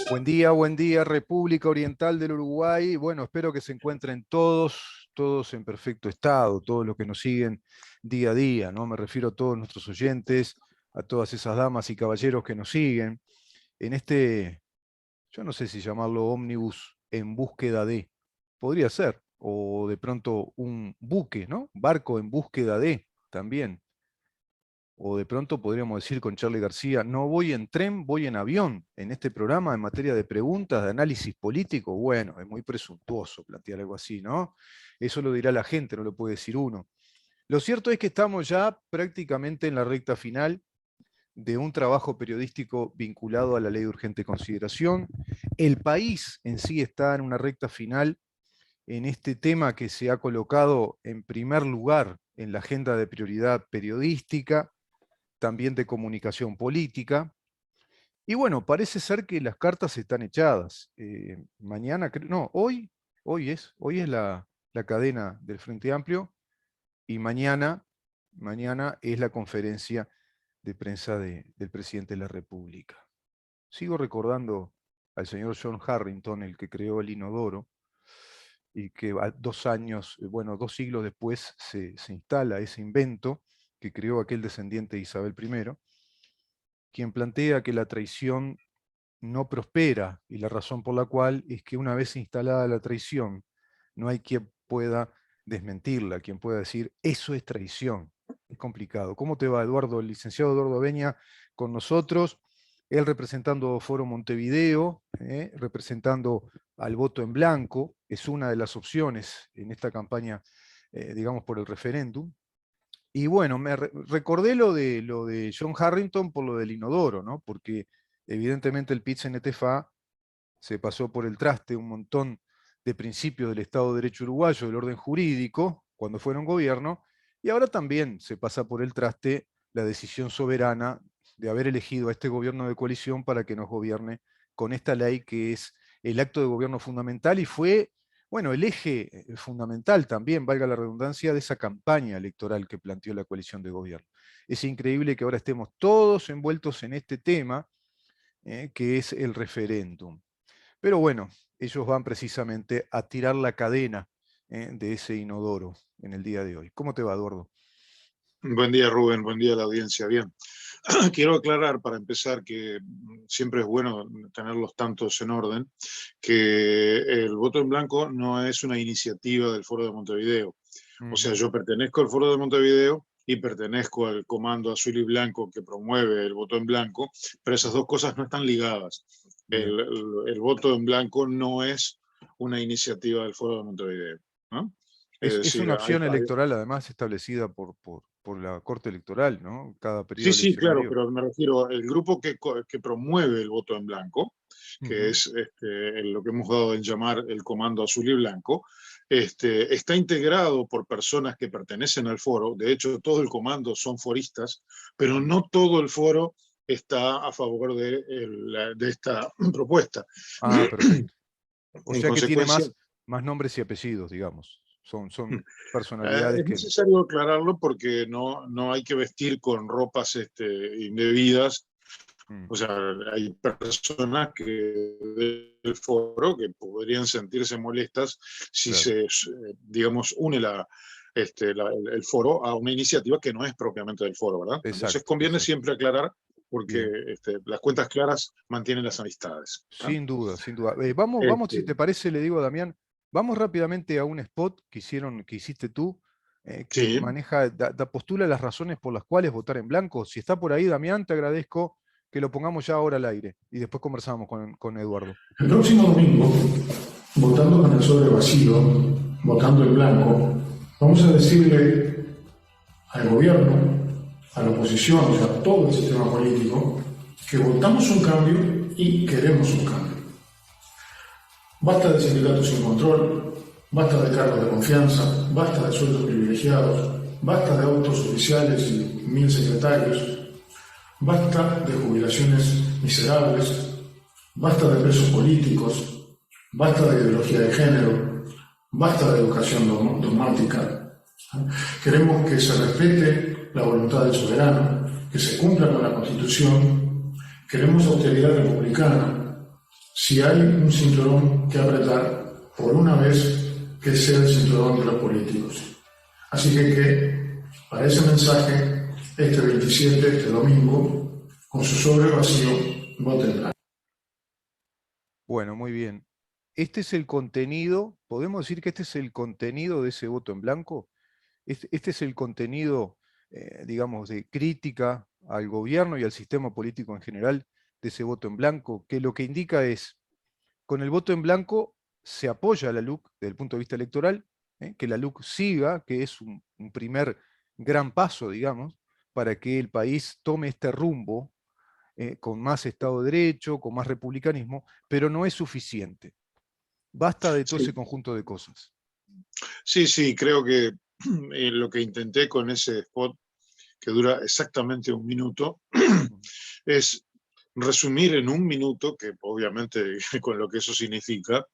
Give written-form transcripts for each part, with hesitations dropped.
Buen día, República Oriental del Uruguay. Bueno, espero que se encuentren todos en perfecto estado, todos los que nos siguen día a día, ¿no? Me refiero a todos nuestros oyentes, a todas esas damas y caballeros que nos siguen en este, yo no sé si llamarlo ómnibus en búsqueda de, podría ser, o de pronto un buque, ¿no? Barco en búsqueda de, también. O de pronto podríamos decir con Charly García, no voy en tren, voy en avión. En este programa, en materia de preguntas, de análisis político, bueno, es muy presuntuoso plantear algo así, ¿no? Eso lo dirá la gente, no lo puede decir uno. Lo cierto es que estamos ya prácticamente en la recta final de un trabajo periodístico vinculado a la ley de urgente consideración. El país en sí está en una recta final en este tema que se ha colocado en primer lugar en la agenda de prioridad periodística, también de comunicación política. Y bueno, parece ser que las cartas están echadas. Mañana, no, hoy es la cadena del Frente Amplio y mañana es la conferencia de prensa del presidente de la República. Sigo recordando al señor John Harrington, el que creó el inodoro, y que 2 siglos después se instala ese invento que creó aquel descendiente de Isabel I, quien plantea que la traición no prospera, y la razón por la cual es que una vez instalada la traición, no hay quien pueda desmentirla, quien pueda decir, eso es traición. Es complicado. ¿Cómo te va, Eduardo? El licenciado Eduardo Beña con nosotros, él representando Foro Montevideo, representando al voto en blanco, es una de las opciones en esta campaña, digamos, por el referéndum. Y bueno, recordé lo de John Harrington por lo del inodoro, ¿no? Porque evidentemente el PIT-CNT-FA se pasó por el traste un montón de principios del Estado de Derecho uruguayo, del orden jurídico, cuando fueron gobierno, y ahora también se pasa por el traste la decisión soberana de haber elegido a este gobierno de coalición para que nos gobierne con esta ley que es el acto de gobierno fundamental y fue, bueno, el eje fundamental también, valga la redundancia, de esa campaña electoral que planteó la coalición de gobierno. Es increíble que ahora estemos todos envueltos en este tema, que es el referéndum. Pero bueno, ellos van precisamente a tirar la cadena de ese inodoro en el día de hoy. ¿Cómo te va, Eduardo? Buen día, Rubén, buen día a la audiencia. Bien, quiero aclarar para empezar que siempre es bueno tenerlos tantos en orden, que el voto en blanco no es una iniciativa del Foro de Montevideo. O sea, yo pertenezco al Foro de Montevideo y pertenezco al Comando Azul y Blanco que promueve el voto en blanco, pero esas dos cosas no están ligadas. El voto en blanco no es una iniciativa del Foro de Montevideo, ¿no? Es decir, una opción electoral, además, establecida por la Corte Electoral, ¿no? Cada periodo sí, claro, eleccionario. pero me refiero al grupo que promueve el voto en blanco, que es lo que hemos dado en llamar el Comando Azul y Blanco, está integrado por personas que pertenecen al foro. De hecho, todo el comando son foristas, pero no todo el foro está a favor de esta propuesta. Ah, perfecto. O En sea que tiene consecuencia, más nombres y apellidos, digamos. Son personalidades es que... necesario aclararlo porque no hay que vestir con ropas indebidas. O sea, hay personas del foro que podrían sentirse molestas si Claro. digamos, une el foro a una iniciativa que no es propiamente del foro, ¿verdad? Entonces Exacto, conviene exacto. siempre aclarar porque Bien. las cuentas claras mantienen las amistades, ¿verdad? Sin duda, sin duda. Vamos, si Este, te parece, le digo a Damián, vamos rápidamente a un spot que hiciste tú, que sí, maneja, postula las razones por las cuales votar en blanco. Si está por ahí, Damián, te agradezco que lo pongamos ya ahora al aire y después conversamos con Eduardo. El próximo domingo, votando con el sobre vacío, votando en blanco, vamos a decirle al gobierno, a la oposición, o sea, a todo el sistema político, que votamos un cambio y queremos un cambio. Basta de sindicatos sin control, basta de cargos de confianza, basta de sueldos privilegiados, basta de autos oficiales y 1000 secretarios, basta de jubilaciones miserables, basta de presos políticos, basta de ideología de género, basta de educación dogmática. Queremos que se respete la voluntad del soberano, que se cumpla con la Constitución, queremos austeridad republicana, si hay un cinturón que apretar, por una vez que sea el cinturón de los políticos. Así que para ese mensaje, este 27, este domingo, con su sobre vacío, voten blanco. Bueno, muy bien. Este es el contenido, ¿podemos decir que este es el contenido de ese voto en blanco? Este es el contenido, digamos, de crítica al gobierno y al sistema político en general de ese voto en blanco, que lo que indica es, con el voto en blanco se apoya a la LUC desde el punto de vista electoral, que la LUC siga, que es un primer gran paso, digamos, para que el país tome este rumbo con más Estado de Derecho, con más republicanismo, pero no es suficiente. Basta de todo ese Sí, conjunto de cosas. sí, creo que lo que intenté con ese spot, que dura exactamente un minuto, es resumir en un minuto, que obviamente con lo que eso significa,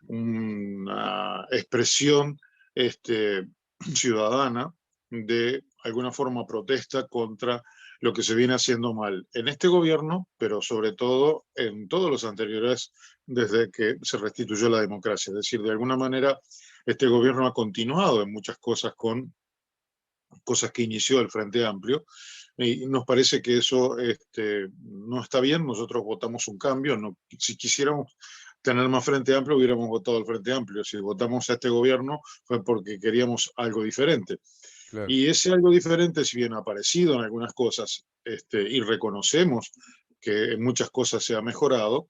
una expresión ciudadana de alguna forma protesta contra lo que se viene haciendo mal en este gobierno, pero sobre todo en todos los anteriores desde que se restituyó la democracia. Es decir, de alguna manera este gobierno ha continuado en muchas cosas con cosas que inició el Frente Amplio, y nos parece que eso no está bien. Nosotros votamos un cambio. No, si quisiéramos tener más Frente Amplio, hubiéramos votado al Frente Amplio. Si votamos a este gobierno fue porque queríamos algo diferente. Claro. Y ese algo diferente, si bien ha aparecido en algunas cosas, y reconocemos que en muchas cosas se ha mejorado,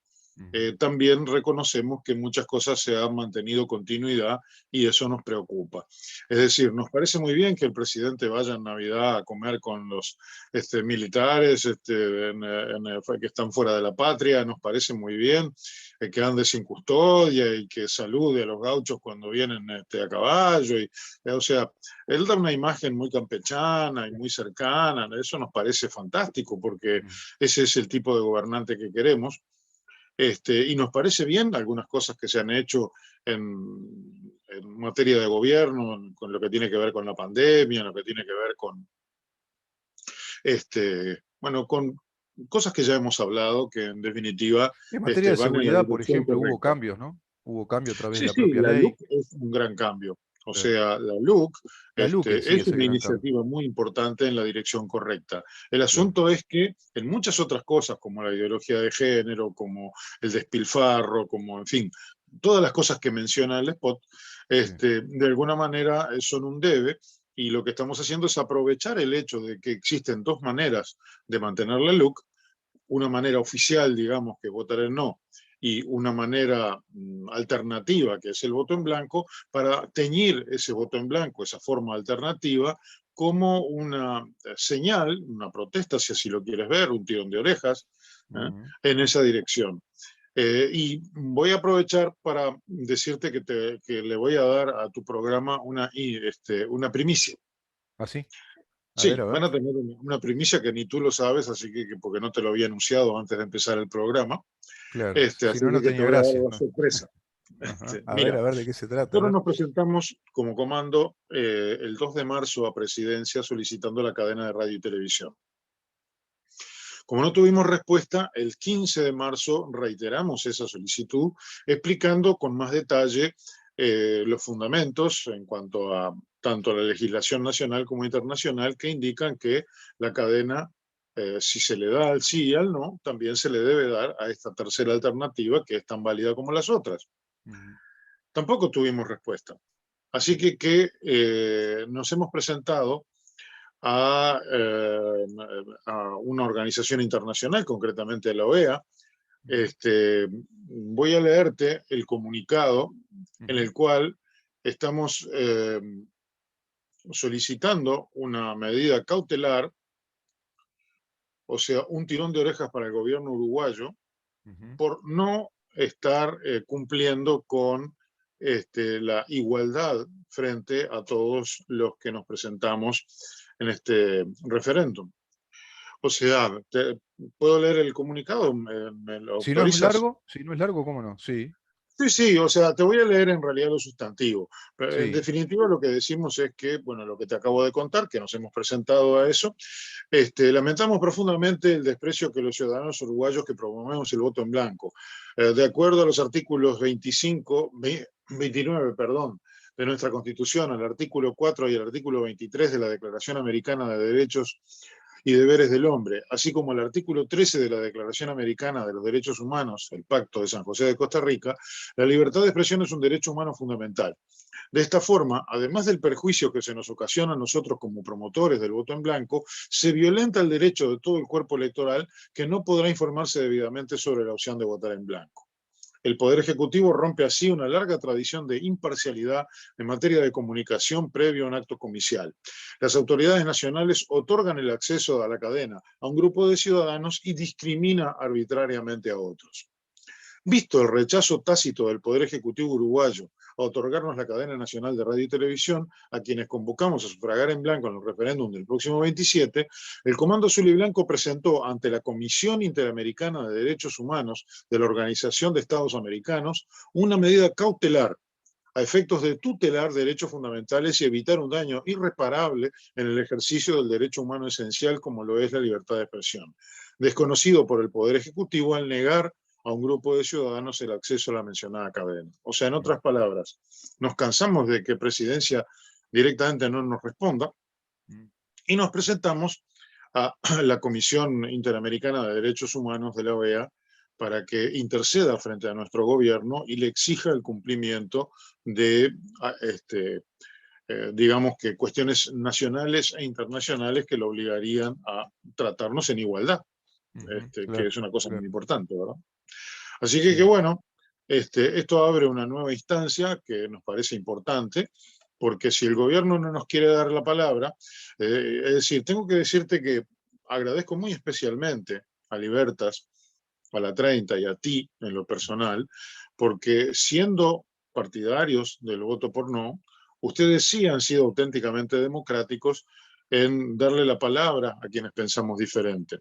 también reconocemos que en muchas cosas se ha mantenido continuidad y eso nos preocupa. Es decir, nos parece muy bien que el presidente vaya en Navidad a comer con los militares que están fuera de la patria, nos parece muy bien que ande sin custodia y que salude a los gauchos cuando vienen a caballo. O sea, él da una imagen muy campechana y muy cercana, eso nos parece fantástico porque ese es el tipo de gobernante que queremos. Y nos parece bien algunas cosas que se han hecho en materia de gobierno, con lo que tiene que ver con la pandemia, lo que tiene que ver con, con cosas que ya hemos hablado, que en definitiva En materia de van en la seguridad, por dirección ejemplo, hubo correcta. cambios, ¿no? Hubo cambio a través de Sí, la sí, propia la ley. LUC es un gran cambio. O Claro. sea, la LUC La LUC en sí es es el una gran cambio. iniciativa muy importante en la dirección correcta. El Claro. asunto es que en muchas otras cosas, como la ideología de género, como el despilfarro, como, en fin, todas las cosas que menciona el spot, Sí. de alguna manera son un debe, y lo que estamos haciendo es aprovechar el hecho de que existen dos maneras de mantener la LUC, una manera oficial, digamos, que es votar el no, y una manera alternativa, que es el voto en blanco, para teñir ese voto en blanco, esa forma alternativa, como una señal, una protesta, si así lo quieres ver, un tirón de orejas, en esa dirección. Y voy a aprovechar para decirte que le voy a dar a tu programa una primicia. ¿Ah, sí? A Sí, ver. van a tener una primicia que ni tú lo sabes, así que porque no te lo había anunciado antes de empezar el programa. Claro. Si Así no, no que te tenía voy a dar gracia, la ¿no? sorpresa. Ajá. Mira, A ver de qué se trata. A nosotros ver. nos presentamos como comando el 2 de marzo a presidencia solicitando la cadena de radio y televisión. Como no tuvimos respuesta, el 15 de marzo reiteramos esa solicitud explicando con más detalle los fundamentos en cuanto a tanto la legislación nacional como internacional que indican que la cadena, si se le da al sí y al no, también se le debe dar a esta tercera alternativa que es tan válida como las otras. Tampoco tuvimos respuesta. Así que nos hemos presentado a una organización internacional, concretamente la OEA. Voy a leerte el comunicado en el cual estamos solicitando una medida cautelar, o sea, un tirón de orejas para el gobierno uruguayo por no estar cumpliendo con la igualdad frente a todos los que nos presentamos en este referéndum. O sea, ¿puedo leer el comunicado? ¿Me lo Si no es autorizas? largo, ¿cómo no? Sí. Sí, sí, o sea, te voy a leer en realidad lo sustantivo. Pero en Sí, definitiva, lo que decimos es que, bueno, lo que te acabo de contar, que nos hemos presentado a eso, lamentamos profundamente el desprecio que los ciudadanos uruguayos que promovemos el voto en blanco, de acuerdo a los artículos 29, perdón, de nuestra Constitución, al artículo 4 y al artículo 23 de la Declaración Americana de Derechos y Deberes del Hombre, así como el artículo 13 de la Declaración Americana de los Derechos Humanos, el Pacto de San José de Costa Rica, la libertad de expresión es un derecho humano fundamental. De esta forma, además del perjuicio que se nos ocasiona a nosotros como promotores del voto en blanco, se violenta el derecho de todo el cuerpo electoral que no podrá informarse debidamente sobre la opción de votar en blanco. El Poder Ejecutivo rompe así una larga tradición de imparcialidad en materia de comunicación previo a un acto comicial. Las autoridades nacionales otorgan el acceso a la cadena a un grupo de ciudadanos y discrimina arbitrariamente a otros. Visto el rechazo tácito del Poder Ejecutivo uruguayo a otorgarnos la cadena nacional de radio y televisión, a quienes convocamos a sufragar en blanco en el referéndum del próximo 27, el Comando Azul y Blanco presentó ante la Comisión Interamericana de Derechos Humanos de la Organización de Estados Americanos una medida cautelar a efectos de tutelar derechos fundamentales y evitar un daño irreparable en el ejercicio del derecho humano esencial como lo es la libertad de expresión, desconocido por el Poder Ejecutivo al negar a un grupo de ciudadanos el acceso a la mencionada cadena. O sea, en otras palabras, nos cansamos de que Presidencia directamente no nos responda y nos presentamos a la Comisión Interamericana de Derechos Humanos de la OEA para que interceda frente a nuestro gobierno y le exija el cumplimiento de, digamos que cuestiones nacionales e internacionales que lo obligarían a tratarnos en igualdad, que claro, es una cosa muy claro. importante, ¿verdad? Así que Sí. bueno, esto abre una nueva instancia que nos parece importante, porque si el gobierno no nos quiere dar la palabra, es decir, tengo que decirte que agradezco muy especialmente a Libertas, a la 30 y a ti en lo personal, porque siendo partidarios del voto por no, ustedes sí han sido auténticamente democráticos en darle la palabra a quienes pensamos diferente.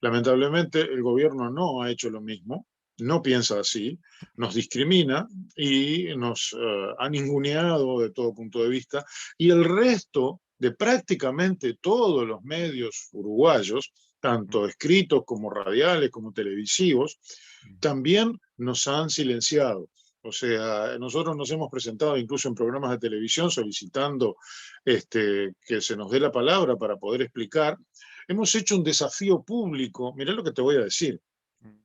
Lamentablemente, el gobierno no ha hecho lo mismo, no piensa así, nos discrimina y nos ha ninguneado de todo punto de vista, y el resto de prácticamente todos los medios uruguayos, tanto escritos como radiales como televisivos, también nos han silenciado. O sea, nosotros nos hemos presentado incluso en programas de televisión solicitando que se nos dé la palabra para poder explicar. Hemos hecho un desafío público, mirá lo que te voy a decir.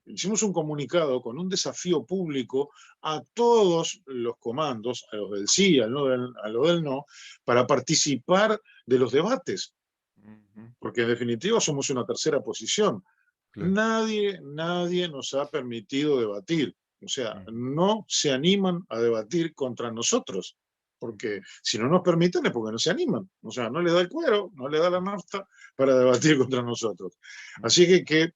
Hicimos un comunicado con un desafío público a todos los comandos, a los del sí, a los del no, para participar de los debates, porque en definitiva somos una tercera posición. Claro. Nadie nos ha permitido debatir. O sea, no se animan a debatir contra nosotros, porque si no nos permiten es porque no se animan. O sea, no les da el cuero, no les da la nafta para debatir contra nosotros. Así que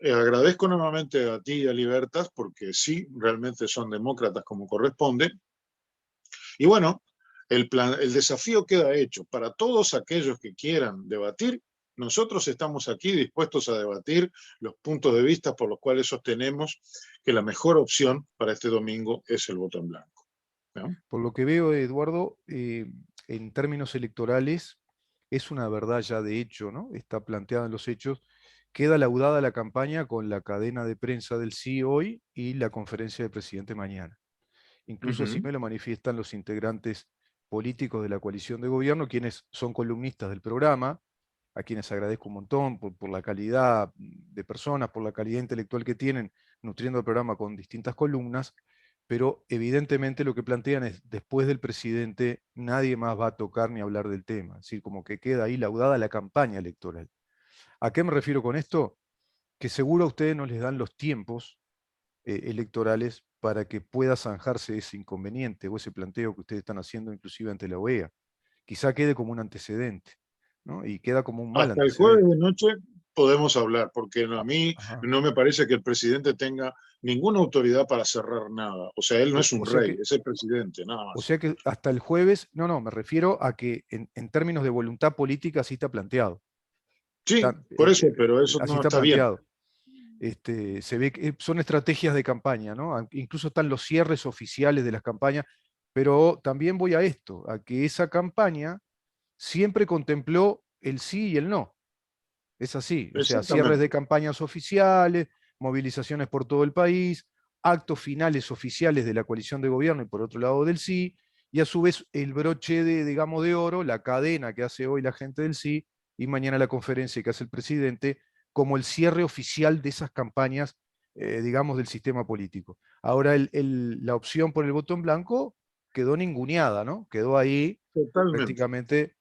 agradezco nuevamente a ti y a Libertas, porque sí, realmente son demócratas como corresponde. Y bueno, el desafío queda hecho. Para todos aquellos que quieran debatir, nosotros estamos aquí dispuestos a debatir los puntos de vista por los cuales sostenemos que la mejor opción para este domingo es el voto en blanco, ¿no? Por lo que veo, Eduardo, en términos electorales, es una verdad ya de hecho, ¿no? Está planteada en los hechos. Queda laudada la campaña con la cadena de prensa del sí hoy y la conferencia del presidente mañana. Incluso así me lo manifiestan los integrantes políticos de la coalición de gobierno, quienes son columnistas del programa, a quienes agradezco un montón por la calidad de personas, por la calidad intelectual que tienen, nutriendo el programa con distintas columnas, pero evidentemente lo que plantean es, después del presidente, nadie más va a tocar ni hablar del tema, es decir, como que queda ahí laudada la campaña electoral. ¿A qué me refiero con esto? Que seguro a ustedes no les dan los tiempos electorales para que pueda zanjarse ese inconveniente o ese planteo que ustedes están haciendo inclusive ante la OEA. Quizá quede como un antecedente, ¿no? Y queda como un mal Hasta el jueves antecedente. de noche podemos hablar, porque a mí Ajá. no me parece que el presidente tenga ninguna autoridad para cerrar nada. O sea, él no es un O sea rey, que, es el presidente, nada o más. sea que hasta el jueves, no, me refiero a que en términos de voluntad política sí está planteado. Sí, por eso, pero eso Así no está está bien. planteado. Se ve que son estrategias de campaña, ¿no? Incluso están los cierres oficiales de las campañas, pero también voy a esto, a que esa campaña siempre contempló el sí y el no. Es así, o sea, cierres de Exactamente. campañas oficiales, movilizaciones por todo el país, actos finales oficiales de la coalición de gobierno y por otro lado del sí, y a su vez el broche de, digamos, de oro, la cadena que hace hoy la gente del sí, y mañana la conferencia que hace el presidente, como el cierre oficial de esas campañas, digamos, del sistema político. Ahora la opción por el voto en blanco quedó ninguneada, ¿no? Quedó ahí Totalmente. prácticamente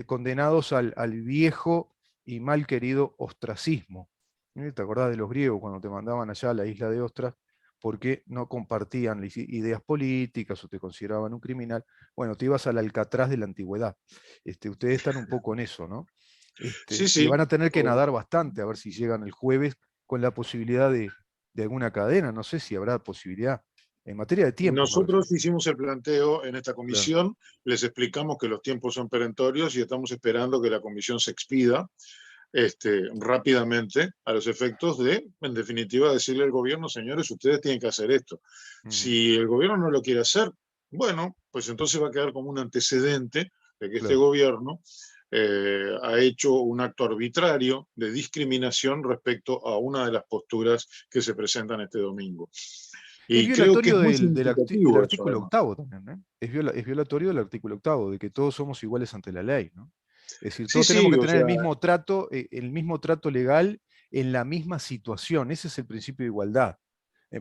condenados al viejo y mal querido ostracismo. ¿Te acordás de los griegos cuando te mandaban allá a la isla de Ostras porque no compartían ideas políticas o te consideraban un criminal? Bueno, te ibas al Alcatraz de la antigüedad. Ustedes están un poco en eso, ¿no? Sí, Y sí. van a tener que nadar bastante a ver si llegan el jueves con la posibilidad de alguna cadena. No sé si habrá posibilidad en materia de tiempo, me refiero. Nosotros hicimos el planteo en esta Claro. comisión, les explicamos que los tiempos son perentorios y estamos esperando que la comisión se expida rápidamente a los efectos de, en definitiva, decirle al gobierno, señores, ustedes tienen que hacer esto. Ujú. Si el gobierno no lo quiere hacer, bueno, pues entonces va a quedar como un antecedente de que este Claro. gobierno ha hecho un acto arbitrario de discriminación respecto a una de las posturas que se presentan este domingo. Es Y creo que es violatorio muy del significativo eso, artículo además. octavo también, ¿eh? Es violatorio del artículo octavo, de que todos somos iguales ante la ley, ¿no? Es decir, Sí, todos tenemos sí, que o tener sea, el mismo trato legal en la misma situación. Ese es el principio de igualdad,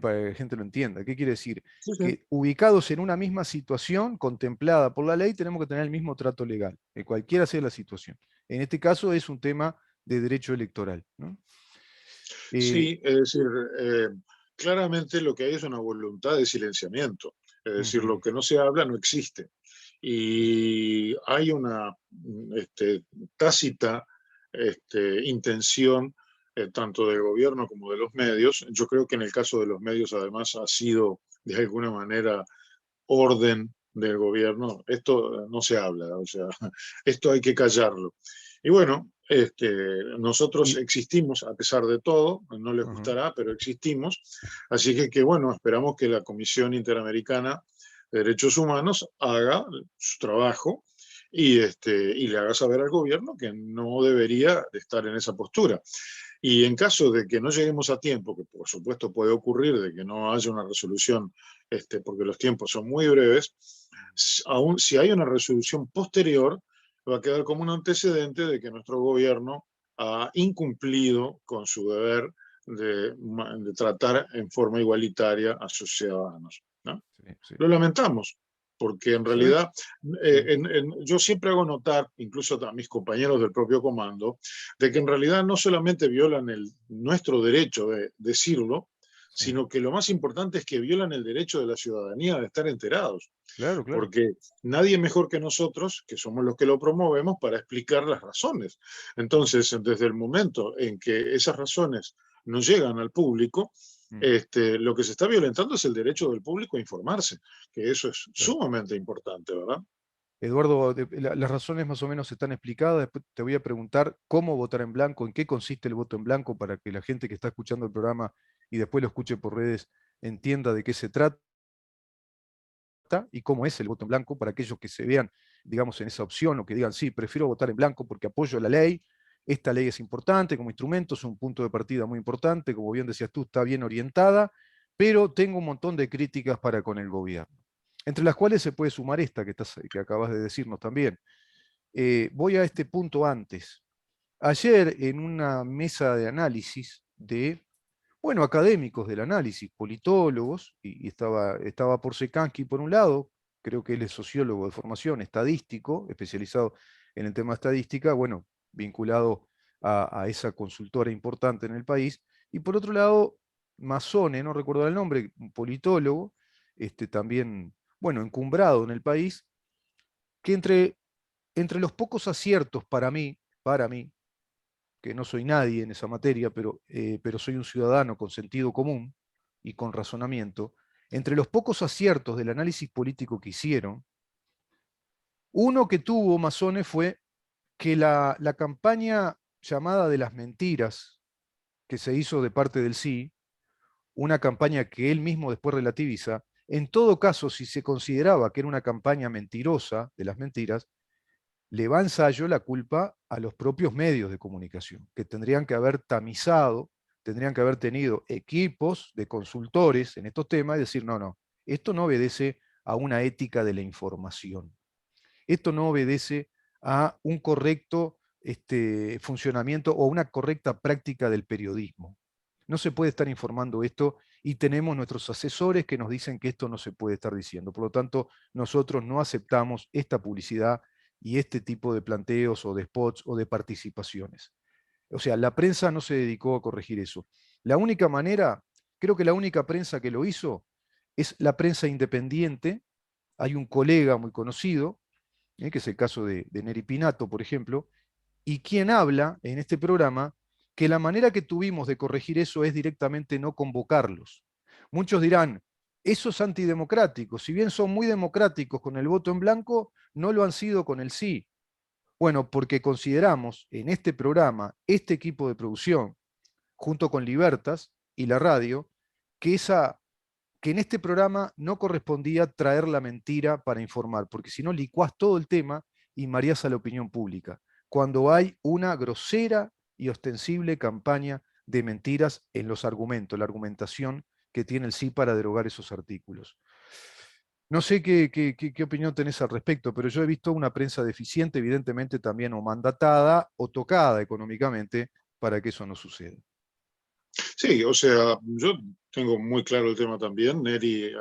para que la gente lo entienda. ¿Qué quiere decir? sí, sí. Que ubicados en una misma situación contemplada por la ley, tenemos que tener el mismo trato legal, cualquiera sea la situación. En este caso es un tema de derecho electoral, ¿no? Eh, Sí, es decir, eh, claramente lo que hay es una voluntad de silenciamiento. Es decir, lo ujú, que no se habla no existe. Y hay una tácita intención, tanto del gobierno como de los medios. Yo creo que en el caso de los medios, además, ha sido de alguna manera orden del gobierno. Esto no se habla, o sea, esto hay que callarlo. Y bueno, nosotros y, existimos a pesar de todo, no les ujú. gustará, pero existimos. Así que bueno, esperamos que la Comisión Interamericana de Derechos Humanos haga su trabajo y le haga saber al gobierno que no debería de estar en esa postura. Y en caso de que no lleguemos a tiempo, que por supuesto puede ocurrir, de que no haya una resolución, porque los tiempos son muy breves, aún si hay una resolución posterior, va a quedar como un antecedente de que nuestro gobierno ha incumplido con su deber de tratar en forma igualitaria a sus ciudadanos, ¿no? Sí, sí. Lo lamentamos, porque en ¿Sabes? realidad Sí. yo siempre hago notar, incluso a mis compañeros del propio comando, de que en realidad no solamente violan nuestro derecho de decirlo, Sí, sino que lo más importante es que violan el derecho de la ciudadanía de estar enterados, claro, claro. porque nadie mejor que nosotros, que somos los que lo promovemos, para explicar las razones. Entonces, desde el momento en que esas razones no llegan al público, Mm, lo que se está violentando es el derecho del público a informarse, que eso es claro. sumamente importante, ¿verdad? Eduardo, las razones más o menos están explicadas. Después te voy a preguntar cómo votar en blanco, en qué consiste el voto en blanco, para que la gente que está escuchando el programa y después lo escuche por redes entienda de qué se trata y cómo es el voto en blanco, para aquellos que se vean, digamos, en esa opción o que digan, sí, prefiero votar en blanco porque apoyo la ley. Esta ley es importante como instrumento, es un punto de partida muy importante, como bien decías tú, está bien orientada, pero tengo un montón de críticas para con el gobierno, entre las cuales se puede sumar esta que acabas de decirnos también. Voy a este punto antes. Ayer en una mesa de análisis de, bueno, académicos del análisis, politólogos, y estaba Porsekansky por un lado, creo que él es sociólogo de formación, estadístico, especializado en el tema estadística, bueno, vinculado a esa consultora importante en el país, y por otro lado, Mazzone, no recuerdo el nombre, un politólogo, también, bueno, encumbrado en el país, que entre los pocos aciertos para mí, que no soy nadie en esa materia, pero soy un ciudadano con sentido común y con razonamiento, entre los pocos aciertos del análisis político que hicieron, uno que tuvo Mazzone fue que la campaña llamada de las mentiras, que se hizo de parte del sí, una campaña que él mismo después relativiza, en todo caso, si se consideraba que era una campaña mentirosa, de las mentiras, le va a ensayo la culpa a los propios medios de comunicación, que tendrían que haber tamizado, tendrían que haber tenido equipos de consultores en estos temas y decir, no, no, esto no obedece a una ética de la información. Esto no obedece a un correcto funcionamiento o una correcta práctica del periodismo. No se puede estar informando esto y tenemos nuestros asesores que nos dicen que esto no se puede estar diciendo. Por lo tanto, nosotros no aceptamos esta publicidad y este tipo de planteos o de spots o de participaciones. O sea, la prensa no se dedicó a corregir eso. La única manera, creo que la única prensa que lo hizo es la prensa independiente. Hay un colega muy conocido, que es el caso de Neri Pinato, por ejemplo, y quien habla en este programa que la manera que tuvimos de corregir eso es directamente no convocarlos. Muchos dirán, eso es antidemocrático, si bien son muy democráticos con el voto en blanco, no lo han sido con el sí. Bueno, porque consideramos en este programa, este equipo de producción, junto con Libertas y la radio, que en este programa no correspondía traer la mentira para informar, porque si no licuás todo el tema y mareás a la opinión pública, cuando hay una grosera y ostensible campaña de mentiras en los argumentos, la argumentación que tiene el sí para derogar esos artículos. No sé qué opinión tenés al respecto, pero yo he visto una prensa deficiente, evidentemente también o mandatada o tocada económicamente para que eso no suceda. Sí, o sea, yo tengo muy claro el tema también. Neri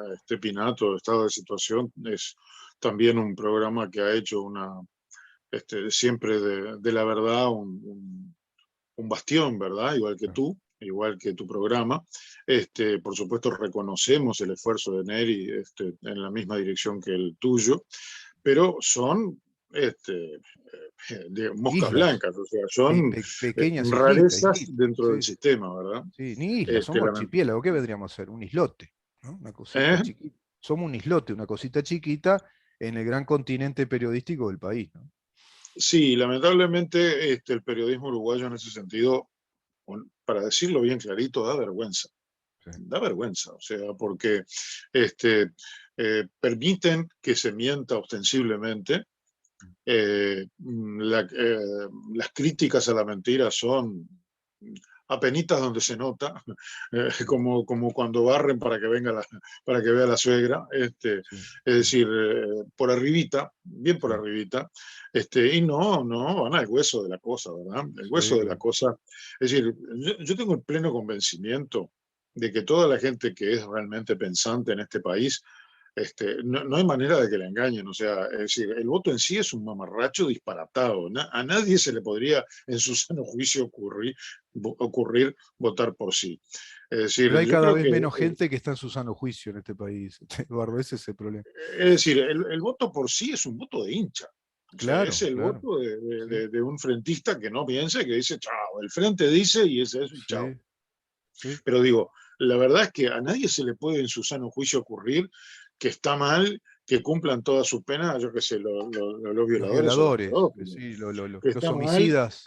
Pinato, Estado de Situación, es también un programa que ha hecho siempre de la verdad un bastión, ¿verdad? Igual que tú, igual que tu programa. Por supuesto, reconocemos el esfuerzo de Neri en la misma dirección que el tuyo, pero son de moscas Islas, blancas, o sea, son pequeñas islitas, rarezas dentro del sí, sistema, ¿verdad? sí, ni islas, somos archipiélago, ¿qué vendríamos a ser? Un islote, ¿no? Una cosita chiquita. Somos un islote, una cosita chiquita en el gran continente periodístico del país, ¿no? Sí, lamentablemente el periodismo uruguayo en ese sentido, para decirlo bien clarito, da vergüenza. Sí. Da vergüenza, o sea, porque permiten que se mienta ostensiblemente. Las críticas a la mentira son apenitas donde se nota, como cuando barren para que para que vea la suegra, Sí, es decir, por arribita, bien por sí, arribita, y no van al hueso de la cosa, ¿verdad? El hueso sí, de la claro. cosa, es decir, yo tengo el pleno convencimiento de que toda la gente que es realmente pensante en este país, no hay manera de que la engañen, o sea, es decir, el voto en sí es un mamarracho disparatado. A nadie se le podría en su sano juicio ocurrir votar por sí. Es decir, Pero hay yo cada creo vez que, menos gente que está en su sano juicio en este país, Eduardo, ese es el problema. es decir, el voto por sí es un voto de hincha. O sea, es Claro, el claro. voto Sí, de un frentista que no piensa, que dice, chao, el frente dice y ese es y chao. sí, sí. Pero digo, la verdad es que a nadie se le puede en su sano juicio ocurrir que está mal que cumplan toda su pena, yo qué sé, los Los violadores o los violadores, pedófilos. sí, Que los está mal homicidas.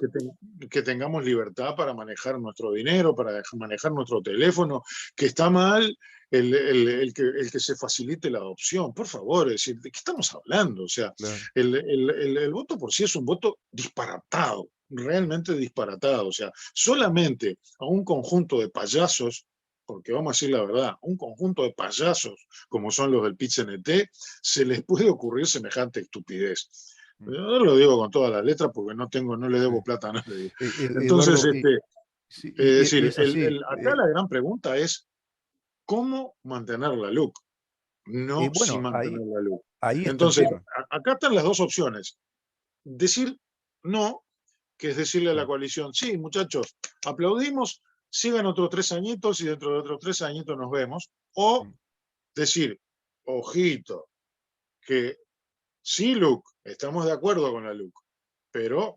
que tengamos libertad para manejar nuestro dinero, para manejar nuestro teléfono, que está mal el que se facilite la adopción. Por favor, es decir, ¿de qué estamos hablando? O sea, Claro. el voto por sí es un voto disparatado, realmente disparatado. O sea, solamente a un conjunto de payasos, porque vamos a decir la verdad, un conjunto de payasos como son los del PIT-CNT, se les puede ocurrir semejante estupidez. Yo lo digo con todas las letras porque no le debo Sí. plata a nadie. Entonces, Eduardo, sí, es decir, es así. acá la gran pregunta es cómo mantener la LUC, no si Bueno, mantener la LUC. ahí está el Entonces, tema. acá están las dos opciones. Decir no, que es decirle a Sí. la coalición, sí, muchachos, aplaudimos, sigan otros 3 añitos y dentro de otros 3 añitos nos vemos. O decir, ojito, que sí, LUC, estamos de acuerdo con la LUC, pero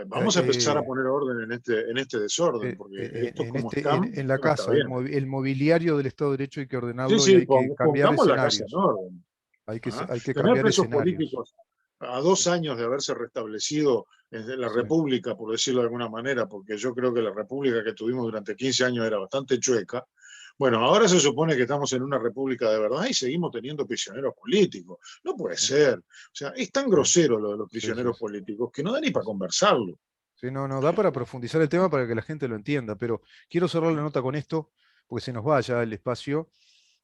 vamos a empezar a Eh, poner orden en este desorden, porque esto como están en la no está casa, bien. el mobiliario del Estado de Derecho hay que Sí, ordenarlo y sí, hay que cambiar pongamos la casa en escenarios. orden. Hay ¿Ah? que Tener cambiar presos escenarios. políticos, a 2 años de haberse restablecido la República, por decirlo de alguna manera, porque yo creo que la República que tuvimos durante 15 años era bastante chueca. Bueno, ahora se supone que estamos en una república de verdad y seguimos teniendo prisioneros políticos. No puede ser. O sea, es tan grosero lo de los prisioneros políticos que no da ni para conversarlo. Sí, no, da para profundizar el tema para que la gente lo entienda, pero quiero cerrar la nota con esto, porque se nos va ya el espacio.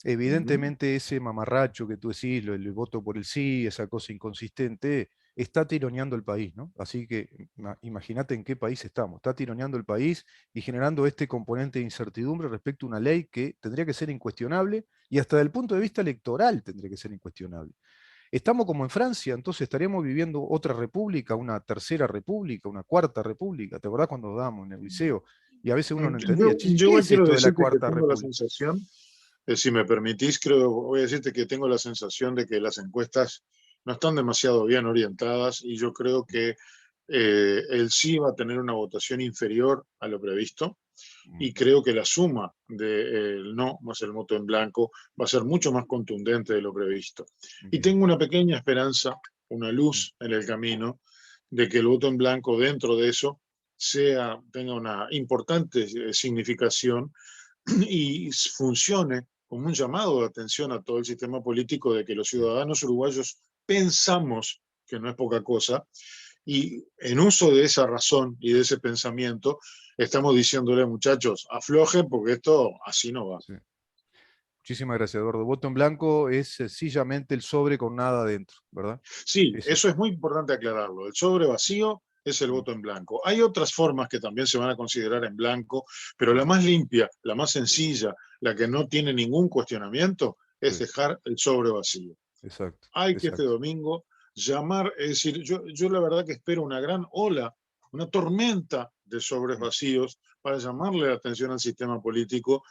Evidentemente ese mamarracho que tú decís, el voto por el sí, esa cosa inconsistente, está tironeando el país, ¿no? Así que imagínate en qué país estamos. Está tironeando el país y generando este componente de incertidumbre respecto a una ley que tendría que ser incuestionable y hasta desde el punto de vista electoral tendría que ser incuestionable. Estamos como en Francia, entonces estaríamos viviendo otra república, una tercera república, una cuarta república. ¿Te acordás cuando dábamos en el liceo? Y a veces uno no entendía, Yo ¿qué es quiero esto de la decirte que cuarta tengo la república? sensación, si me permitís, voy a decirte que tengo la sensación de que las encuestas no están demasiado bien orientadas y yo creo que el sí va a tener una votación inferior a lo previsto y creo que la suma del no más el voto en blanco va a ser mucho más contundente de lo previsto. Y tengo una pequeña esperanza, una luz en el camino, de que el voto en blanco dentro de eso tenga una importante significación y funcione como un llamado de atención a todo el sistema político de que los ciudadanos uruguayos pensamos que no es poca cosa, y en uso de esa razón y de ese pensamiento estamos diciéndole, muchachos, aflojen porque esto así no va. Sí. Muchísimas gracias, Eduardo. Voto en blanco es sencillamente el sobre con nada adentro, ¿verdad? Sí, Es eso eso. es muy importante aclararlo. El sobre vacío es el voto en blanco. Hay otras formas que también se van a considerar en blanco, pero la más limpia, la más sencilla, la que no tiene ningún cuestionamiento, es Sí, dejar el sobre vacío. exacto, Hay que este exacto. domingo llamar, es decir, yo la verdad que espero una gran ola, una tormenta de sobres vacíos para llamarle la atención al sistema político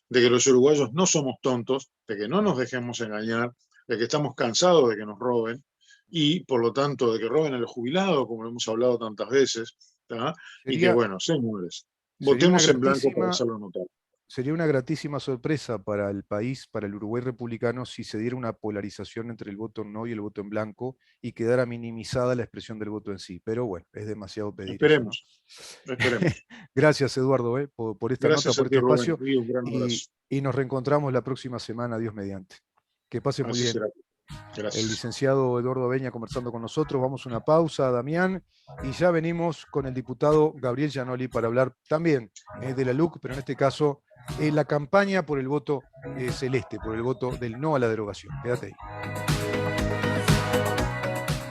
de que los uruguayos no somos tontos, de que no nos dejemos engañar, de que estamos cansados de que nos roben y, por lo tanto, de que roben a los jubilados, como hemos hablado tantas veces, ¿tá? Y que, Sería, bueno, señores, sería una votemos en blanco para gratísima, hacerlo notar. sería una gratísima sorpresa para el país, para el Uruguay republicano, si se diera una polarización entre el voto no y el voto en blanco y quedara minimizada la expresión del voto en sí. Pero bueno, es demasiado pedir eso, ¿no? Esperemos, esperemos. Gracias, Eduardo, por esta nota, Gracias a por ti, este Rubén, espacio y un gran abrazo. y nos reencontramos la próxima semana, Dios mediante. Que pase muy Así bien. será. El Gracias. licenciado Eduardo Beña conversando con nosotros. Vamos a una pausa, Damián, y ya venimos con el diputado Gabriel Gianoli para hablar también de la LUC, pero en este caso la campaña por el voto celeste, por el voto del no a la derogación. Quédate ahí.